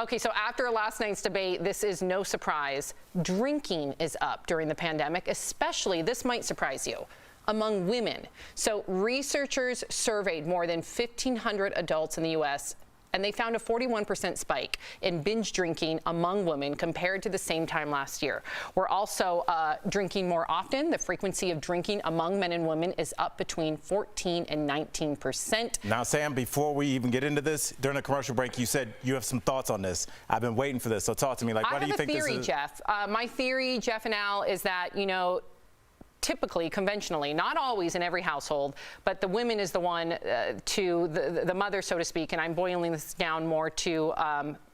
Okay, so after last night's debate, this is no surprise. Drinking is up during the pandemic, especially, this might surprise you, among women. So researchers surveyed more than 1,500 adults in the U.S., and they found a 41% spike in binge drinking among women compared to the same time last year. We're also drinking more often. The frequency of drinking among men and women is up between 14 and 19%. Now, Sam, before we even get into this, during the commercial break, you said you have some thoughts on this. I've been waiting for this, so talk to me. Like, what do you think this is? I have a theory, Jeff. My theory, Jeff and Al, is that, typically, conventionally, not always in every household, but the women is the one to the mother, so to speak, and I'm boiling this down more to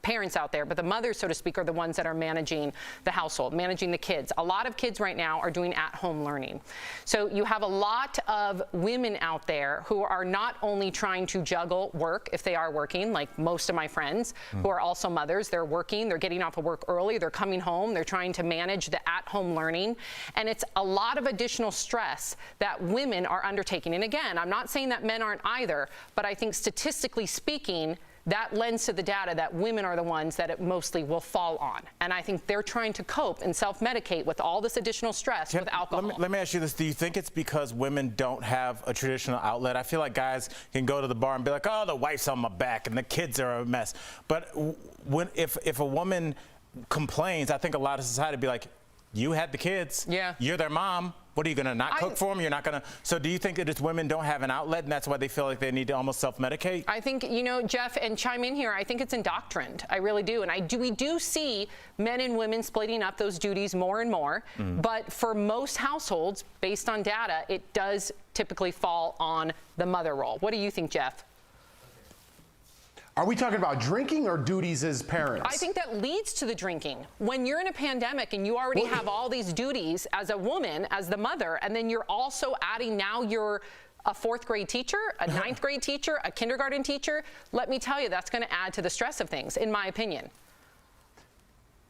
parents out there, but the mothers, so to speak, are the ones that are managing the household, managing the kids. A lot of kids right now are doing at-home learning. So you have a lot of women out there who are not only trying to juggle work, if they are working, like most of my friends, who are also mothers. They're working, they're getting off of work early, they're coming home, they're trying to manage the at-home learning, and it's a lot of additional stress that women are undertaking. And again, I'm not saying that men aren't either, but I think statistically speaking, that lends to the data that women are the ones that it mostly will fall on. And I think they're trying to cope and self-medicate with all this additional stress with alcohol. Let me ask you this. Do you think it's because women don't have a traditional outlet? I feel like guys can go to the bar and be like, oh, the wife's on my back and the kids are a mess. But if a woman complains, I think a lot of society would be like, you had the kids. Yeah. You're their mom. What are you going to not cook for them? You're not going to. So do you think that it's women don't have an outlet and that's why they feel like they need to almost self-medicate? I think, Jeff, and chime in here, I think it's indoctrined. I really do. And we do see men and women splitting up those duties more and more. But for most households, based on data, it does typically fall on the mother role. What do you think, Jeff? Are we talking about drinking or duties as parents? I think that leads to the drinking. When you're in a pandemic and you already have all these duties as a woman, as the mother, and then you're also adding now you're a 4th grade teacher, a 9th grade teacher, a kindergarten teacher, let me tell you, that's going to add to the stress of things, in my opinion.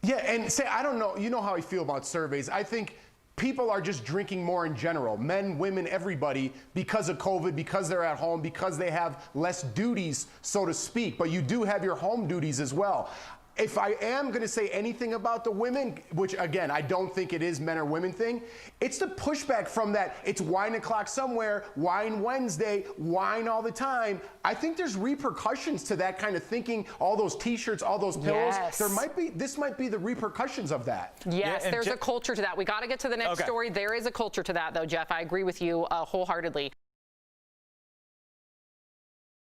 Yeah, and I don't know, you know how I feel about surveys. I think people are just drinking more in general, men, women, everybody, because of COVID, because they're at home, because they have less duties, so to speak. But you do have your home duties as well. If I am going to say anything about the women, which again, I don't think it is men or women thing, it's the pushback from that, it's wine o'clock somewhere, wine Wednesday, wine all the time. I think there's repercussions to that kind of thinking, all those t-shirts, all those pillows. Yes. This might be the repercussions of that. Yes, there's a culture to that. We got to get to the next story. There is a culture to that though, Jeff. I agree with you wholeheartedly.